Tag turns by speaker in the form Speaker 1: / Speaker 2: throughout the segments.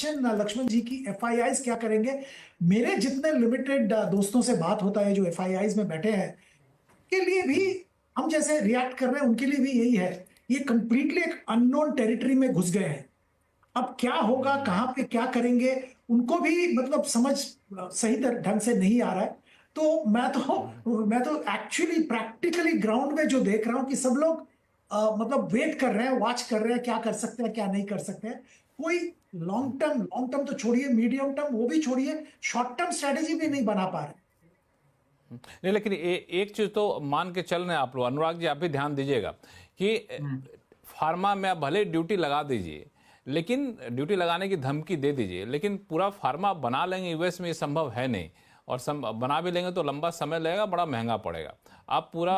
Speaker 1: Question Lakshman जी की FIIs क्या करेंगे। मेरे जितने लिमिटेड दोस्तों से बात होता है जो एफआईआईज में बैठे हैं, के लिए भी हम जैसे रिएक्ट कर रहे हैं उनके लिए भी यही है। ये कंप्लीटली एक अननोन टेरिटरी में घुस गए हैं। अब क्या होगा, कहां पे क्या करेंगे, उनको भी मतलब समझ सही ढंग से नहीं आ रहा है। तो मैं तो एक्चुअली प्रैक्टिकली ग्राउंड में जो देख रहा हूं कि सब लोग मतलब वेट कर रहे हैं, वॉच कर रहे हैं, क्या कर सकते हैं क्या नहीं कर सकते हैं। कोई लॉन्ग टर्म तो छोड़िए, मीडियम टर्म वो भी छोड़िए, शॉर्ट टर्म स्ट्रेटेजी भी नहीं बना पा रहे।
Speaker 2: नहीं, लेकिन एक चीज तो मान के चल रहे हैं आप लोग, अनुराग जी आप भी ध्यान दीजिएगा कि फार्मा में आप भले ड्यूटी लगा दीजिए, लेकिन ड्यूटी लगाने की धमकी दे दीजिए, लेकिन पूरा फार्मा बना लेंगे यूएस में, ये संभव है नहीं। और बना भी लेंगे तो लंबा समय लगेगा, बड़ा महंगा पड़ेगा। आप पूरा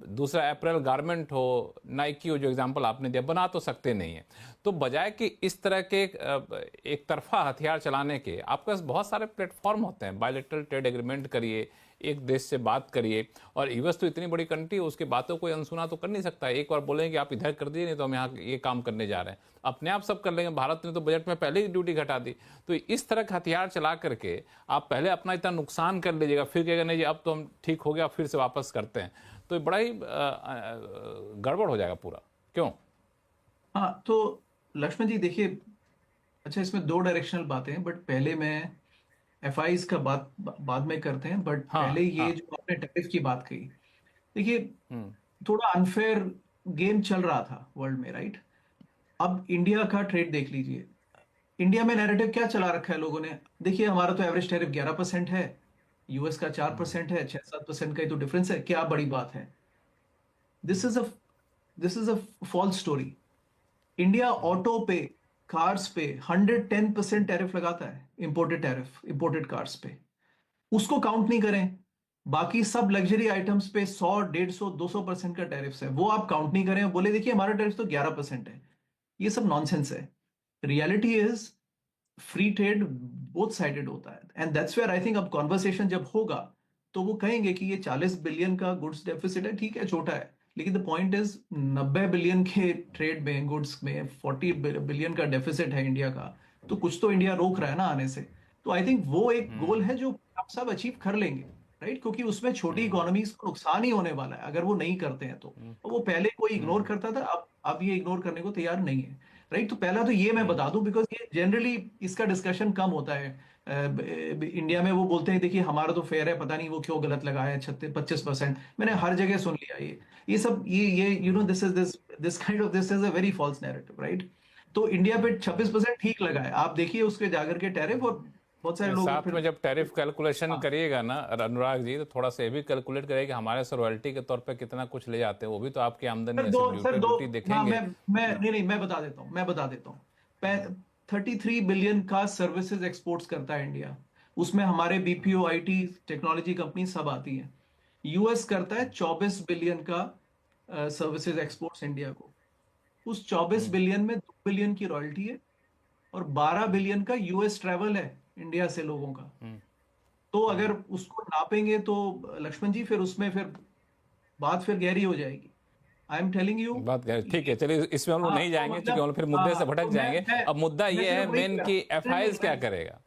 Speaker 2: दूसरा अप्रैल गारमेंट हो, नाइकी हो, जो एग्जांपल आपने दिया, बना तो सकते नहीं है। तो बजाय कि इस तरह के एक तरफा हथियार चलाने के, आपके पास बहुत सारे प्लेटफॉर्म होते हैं। बायलैटरल ट्रेड एग्रीमेंट करिए, एक देश से बात करिए। और यूएस तो इतनी बड़ी कंट्री है, उसकी बातों को अनसुना तो कर नहीं सकता। एक बार बोलेंगे कि आप इधर कर दिए, नहीं तो हम यहाँ ये काम करने जा रहे हैं, अपने आप सब कर लेंगे। भारत ने तो बजट में पहले ही ड्यूटी घटा दी। तो इस तरह का हथियार चला करके आप पहले अपना इतना नुकसान कर लीजिएगा, फिर कहेगा नहीं जी अब तो हम ठीक हो गया, फिर से वापस करते हैं, तो बड़ा ही गड़बड़ हो जाएगा पूरा। क्यों?
Speaker 3: हाँ, तो लक्ष्मण जी देखिए, अच्छा इसमें दो डायरेक्शनल बातें हैं, बट पहले मैं एफआईज का बात बाद में करते हैं। बट
Speaker 2: हाँ,
Speaker 3: पहले ये
Speaker 2: हाँ।
Speaker 3: जो आपने टैरिफ की बात कही, देखिए
Speaker 2: हम्म।
Speaker 3: थोड़ा अनफेयर गेम चल रहा था वर्ल्ड में, राइट? अब इंडिया का ट्रेड देख लीजिए। इंडिया में नैरेटिव क्या चला रखा है लोगों ने? देखिए हमारा तो एवरेज टैरिफ 11% है, यूएस का 4% है, 6-7% का ही तो डिफरेंस है, क्या बड़ी बात है? This is a this is a false story. India auto पे, कार्स पे 110% टैरिफ लगाता है, इंपोर्टेड टैरिफ, इंपोर्टेड कार्स पे। उसको काउंट नहीं करें। बाकी सब लग्जरी आइटम्स पे 100, 150, 200% का टैरिफ है, वो आप काउंट नहीं करें, बोले देखिए हमारा टैरिफ तो 11% है। ये सब नॉनसेंस है। Reality is free trade both sided होता है, and that's where I think अब कॉन्वर्सेशन जब होगा तो वो कहेंगे कि ये 40 बिलियन का गुड्स डेफिसिट है, ठीक है छोटा है, लेकिन द पॉइंट इज 90 बिलियन के ट्रेड में, गुड्स में 40 बिलियन का डेफिसिट है इंडिया का। तो कुछ तो इंडिया रोक रहा है ना आने से। तो आई थिंक वो एक गोल है जो आप सब अचीव कर लेंगे, राइट? क्योंकि उसमें छोटी इकोनॉमीज को नुकसान ही होने वाला है अगर वो नहीं करते हैं तो। और वो पहले कोई इग्नोर करता था, अब ये इग्नोर करने को तैयार नहीं है, राइट? तो पहला तो ये मैं बता दूं, बिकॉज ये जनरली इसका डिस्कशन कम होता है इंडिया में। वो बोलते हैं देखिए हमारा तो फेयर है, पता नहीं वो क्यों गलत लगाया है 36-25%। मैंने हर जगह सुन लिया ये सब, ये you know this is this kind of this is a very false narrative, right? तो इंडिया पे 26% ठीक लगा है, आप देखिए उसके जाकर के टैरिफ, और बहुत सारे लोग
Speaker 2: साथ
Speaker 3: फिर
Speaker 2: में जब टैरिफ कैलकुलेशन
Speaker 3: हाँ।
Speaker 2: करिएगा ना अनुराग जी, तो थोड़ा सा ये भी कैलकुलेट करिएगा कि हमारे से रॉयल्टी के तौर पे कितना कुछ ले जाते हैं, वो भी तो आपकी आमदनी
Speaker 3: सर
Speaker 2: है।
Speaker 3: दो
Speaker 2: सिर्फ
Speaker 3: सर
Speaker 2: ड्यूटी
Speaker 3: दो
Speaker 2: ड्यूटी
Speaker 3: हाँ,
Speaker 2: देखेंगे
Speaker 3: मैं
Speaker 2: ना।
Speaker 3: नहीं नहीं, मैं बता देता हूँ 33 बिलियन का सर्विसेज एक्सपोर्ट्स करता है इंडिया। उसमें हमारे बीपीओ, आईटी, टेक्नोलॉजी कंपनी सब आती हैं। यूएस करता है 24 बिलियन का सर्विसेज एक्सपोर्ट्स इंडिया को। उस 24 बिलियन में 2 बिलियन की रॉयल्टी है, और 12 बिलियन का यूएस ट्रैवल है इंडिया से लोगों का। तो अगर उसको नापेंगे तो लक्ष्मण जी फिर उसमें फिर बात फिर गहरी हो जाएगी। I am telling you.
Speaker 2: बात करें, ठीक है, चलिए इसमें हम लोग
Speaker 3: हाँ
Speaker 2: नहीं
Speaker 3: तो
Speaker 2: जाएंगे क्योंकि हम
Speaker 3: मतलब,
Speaker 2: लोग फिर
Speaker 3: हाँ
Speaker 2: मुद्दे
Speaker 3: हाँ,
Speaker 2: से भटक
Speaker 3: तो
Speaker 2: जाएंगे। अब मुद्दा
Speaker 3: मैं
Speaker 2: ये है
Speaker 3: सिर्फ वही
Speaker 2: मेन
Speaker 3: कह रहा
Speaker 2: कि
Speaker 3: हूँ। नहीं नहीं,
Speaker 2: एफआईज क्या करेगा।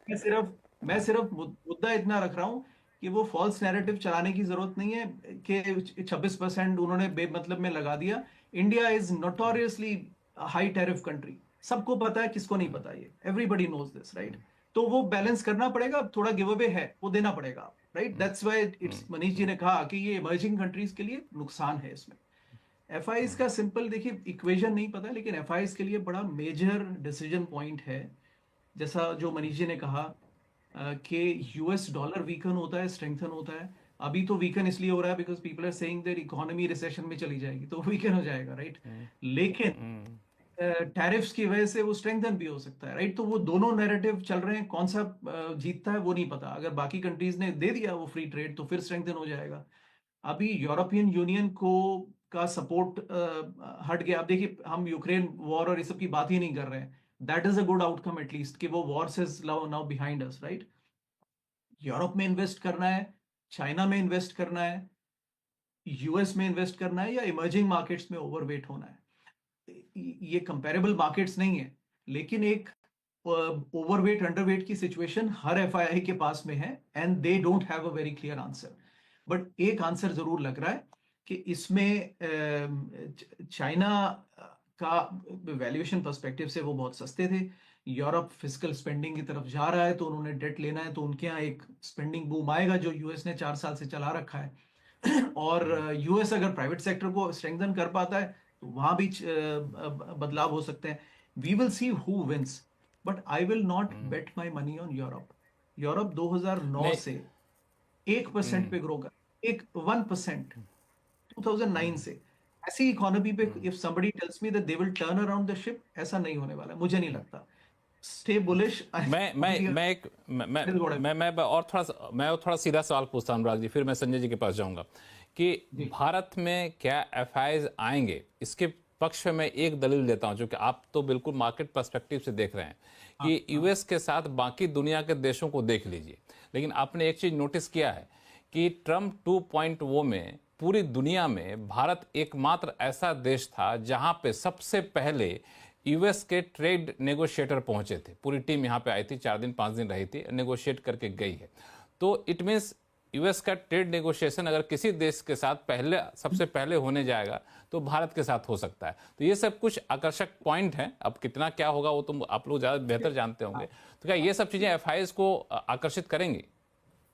Speaker 3: मैं सिर्फ मुद्दा इतना रख रहा हूँ कि वो फॉल्स नैरेटिव चलाने की जरूरत नहीं है कि 26% उन्होंने बेमतलब में लगा दिया। India is notoriously high tariff country, सबको पता है, किसको नहीं पता, ये एवरीबडी नोज दिस, राइट? तो वो बैलेंस करना पड़ेगा, थोड़ा गिव अवे है वो देना पड़ेगा, right? That's why it's, Manish ji ने कहा कि ये इमर्जिंग कंट्रीज के लिए नुकसान है इसमें। एफआईज का सिंपल देखिए इक्वेशन नहीं पता, लेकिन एफआईज के लिए बड़ा मेजर डिसीजन पॉइंट है। जैसा जो मनीष जी ने कहा कि यूएस डॉलर वीकन होता है, स्ट्रेंथन होता है। अभी तो वीकन इसलिए हो रहा है because people are saying that economy recession में चली जाएगी, तो वीकन हो जाएगा, राइट? लेकिन टैरिफ्स की वजह से वो स्ट्रेंथन भी हो सकता है, राइट? तो वो दोनों नैरेटिव चल रहे हैं, कौन सा जीतता है वो नहीं पता। अगर बाकी कंट्रीज ने दे दिया वो फ्री ट्रेड तो फिर स्ट्रेंथन हो जाएगा। अभी यूरोपियन यूनियन को का सपोर्ट हट गया। अब देखिए हम यूक्रेन वॉर और इस सब की बात ही नहीं कर रहे हैं। That is a good outcome at least कि वो war is now behind us, right? Europe में इन्वेस्ट करना है, चाइना में इन्वेस्ट करना है, यूएस में इन्वेस्ट करना है, या इमर्जिंग मार्केट्स में ओवरवेट होना है? ये कंपेरेबल मार्केट्स नहीं है, लेकिन एक ओवरवेट अंडरवेट की सिचुएशन हर एफआईआई के पास में है and they don't have a very clear answer. But एक आंसर जरूर लग रहा है कि इसमें चाइना का वैल्यूएशन पर्सपेक्टिव से वो बहुत सस्ते थे। यूरोप फिजिकल स्पेंडिंग की तरफ जा रहा है तो उन्होंने डेट लेना है, तो उनके यहाँ एक स्पेंडिंग बूम आएगा जो यूएस ने 4 साल से चला रखा है। और यूएस अगर प्राइवेट सेक्टर को स्ट्रेंथन कर पाता है तो वहां भी बदलाव हो सकते हैं। We will see who wins, but I will not bet my money on Europe. Europe 2009
Speaker 2: नहीं।
Speaker 3: से 1% पे ग्रो कर, 1% 2009 से ऐसी इकोनॉमी पे if somebody tells me that they will turn around the ship, ऐसा नहीं होने वाला है, मुझे नहीं लगता। Stay bullish.
Speaker 2: मैं और थोड़ा सीधा सवाल पूछता हूँ अनुराग जी, फिर मैं संजय जी के पास जाऊंगा कि भारत में क्या एफआईआईज आएंगे, इसके पक्ष में मैं एक दलील देता हूं, जो कि आप तो बिल्कुल मार्केट पर्सपेक्टिव से देख रहे हैं कि यूएस के साथ बाकी दुनिया के देशों को देख लीजिए, लेकिन आपने एक चीज नोटिस किया है कि ट्रम्प 2.0 में पूरी दुनिया में भारत एकमात्र ऐसा देश था जहां पे सबसे पहले यूएस के ट्रेड नेगोशिएटर पहुंचे थे। पूरी टीम यहां पे आई थी, 4 दिन 5 दिन रही थी, नेगोशिएट करके गई है। तो इट मीन्स यूएस का ट्रेड नेगोशिएशन अगर किसी देश के साथ सबसे पहले होने जाएगा तो भारत के साथ हो सकता है। तो ये सब कुछ आकर्षक पॉइंट हैं। अब कितना क्या होगा वो तो आप लोग ज्यादा बेहतर जानते होंगे। तो क्या ये सब चीजें एफआईआईज को आकर्षित करेंगी?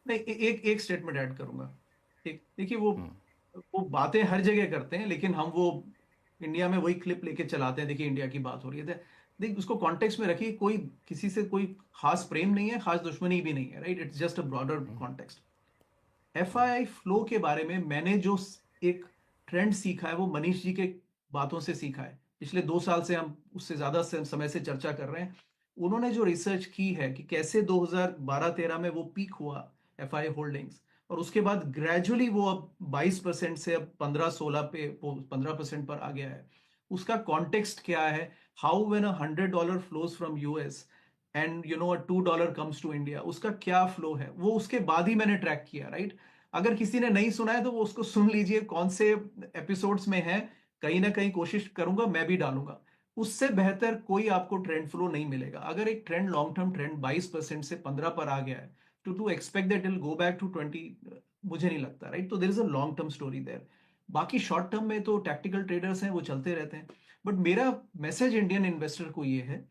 Speaker 3: नहीं, एक स्टेटमेंट ऐड करूंगा। देखिए वो बातें हर जगह करते हैं, लेकिन हम वो इंडिया में वही क्लिप लेके चलाते हैं। देखिए इंडिया की बात हो रही है, देखिए उसको कॉन्टेक्स्ट में रखिए। कोई किसी से कोई खास प्रेम नहीं है, खास दुश्मनी भी नहीं है, right? It's just a broader context. FII flow के बारे में मैंने जो एक ट्रेंड सीखा है वो मनीष जी के बातों से सीखा है। पिछले 2 साल से हम उससे ज्यादा समय से चर्चा कर रहे हैं। उन्होंने जो रिसर्च की है कि कैसे 2012-13 में वो पीक हुआ एफआईआई होल्डिंग्स, और उसके बाद ग्रेजुअली वो अब 22% से अब 15-16 पे 15% पर आ गया है। उसका कॉन्टेक्स्ट क्या है? How when $100 flows from US and $2 comes to India, उसका क्या फ्लो है, वो उसके बाद ही मैंने ट्रैक किया, राइट? अगर किसी ने नहीं सुना है तो वो उसको सुन लीजिए, कौन से एपिसोड्स में है। कहीं ना कहीं कोशिश करूंगा, मैं भी डालूंगा। उससे बेहतर कोई आपको ट्रेंड फ्लो नहीं मिलेगा। अगर एक ट्रेंड लॉन्ग टर्म ट्रेंड 22% से 15 पर आ गया है, to expect that it will go back to 20, मुझे नहीं लगता, राइट? तो there is a long term story there. बाकी शॉर्ट टर्म में तो टैक्टिकल ट्रेडर्स हैं, वो चलते रहते हैं। बट मेरा मैसेज इंडियन इन्वेस्टर को ये है,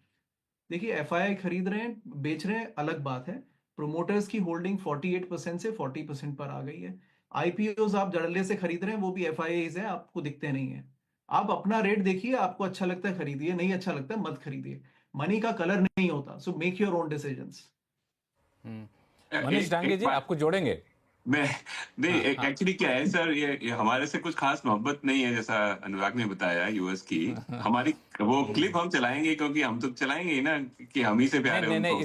Speaker 3: देखिए एफआईआई खरीद रहे हैं, बेच रहे हैं, अलग बात है। प्रोमोटर्स की होल्डिंग 48% से 40% पर आ गई है। आईपीओज आप जड़ले से खरीद रहे हैं, वो भी एफआईआईज है, आपको दिखते नहीं है। आप अपना रेट देखिए, आपको अच्छा लगता है खरीदिए, नहीं अच्छा लगता है मत खरीदिए। मनी का कलर नहीं होता, so make your own decisions.
Speaker 2: Manish Dange ji, आपको जोड़ेंगे?
Speaker 4: मैं नहीं, एक्चुअली क्या है सर, ये हमारे से कुछ खास मोहब्बत नहीं है, जैसा अनुराग ने बताया यूएस की। हमारी वो क्लिप हम चलाएंगे क्योंकि हम तो चलाएंगे ही ना, कि हम ही से प्यार है उनको।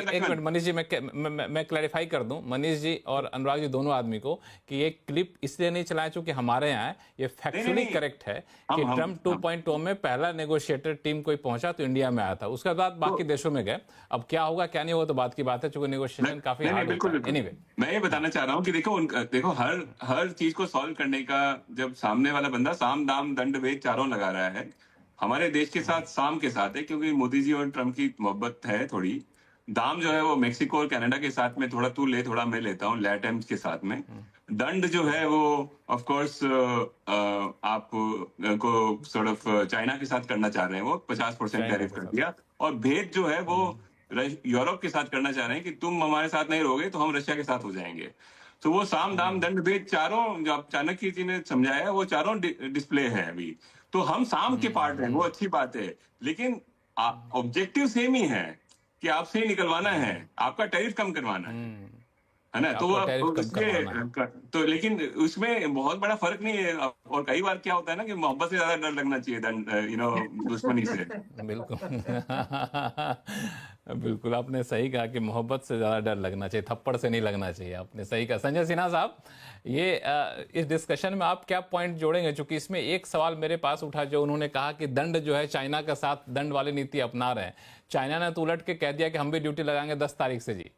Speaker 2: एक मिनट मनीष जी, मैं क्लैरिफाई कर दूं मनीष जी और अनुराग जी दोनों आदमी को कि ये क्लिप इसलिए नहीं चलाया चूंकि हमारे यहाँ है। ये फैक्चुअली करेक्ट है कि ट्रम्प 2.0 में पहला नेगोशिएटर टीम कोई पहुंचा तो इंडिया में आया था, उसके बाद बाकी देशों में गए। अब क्या होगा क्या नहीं होगा तो बात की बात है, चूंकि नेगोशिएशन काफी
Speaker 4: बिल्कुल।
Speaker 2: Anyway.
Speaker 4: मैं ये बताना चाह रहा हूँ कि देखो हर चीज को सॉल्व करने का, जब सामने वाला बंदा साम दाम दंड भेद चारों लगा रहा है, हमारे देश के साथ साम के साथ है, क्योंकि मोदी जी और ट्रम्प की मोहब्बत है थोड़ी। दाम जो है वो मेक्सिको और कनाडा के साथ में, थोड़ा तू ले थोड़ा मैं लेता हूँ, लैटम्स के साथ में। दंड जो है वो ऑफ कोर्स आप को सॉर्ट ऑफ चाइना के साथ करना चाह रहे हैं, वो 50% टैरिफ कर दिया। और भेद जो है वो यूरोप के साथ करना चाह रहे हैं कि तुम हमारे साथ नहीं रहोगे तो हम रशिया के साथ हो जाएंगे। तो वो साम दाम दंड भेद चारों जो चाणक्य जी ने समझाया है, वो चारों डिस्प्ले है अभी। तो हम साम के पार्ट हैं, वो अच्छी बात है, लेकिन ऑब्जेक्टिव सेम ही है कि आपसे निकलवाना है, आपका टैरिफ कम करवाना है ना? तो तो लेकिन उसमें बहुत बड़ा फर्क नहीं है। और कई बार क्या होता है ना कि मोहब्बत से ज्यादा डर लगना चाहिए दुश्मनी से।
Speaker 2: बिल्कुल बिल्कुल आपने सही कहा कि मोहब्बत से ज्यादा डर लगना चाहिए, थप्पड़ से नहीं लगना चाहिए। आपने सही कहा। संजय सिन्हा साहब, ये इस डिस्कशन में आप क्या पॉइंट जोड़ेंगे? चूंकि इसमें एक सवाल मेरे पास उठा, जो उन्होंने कहा कि दंड जो है चाइना के साथ दंड वाली नीति अपना रहे हैं। चाइना ने तो उलट के कह दिया कि हम भी ड्यूटी लगाएंगे 10 तारीख से जी।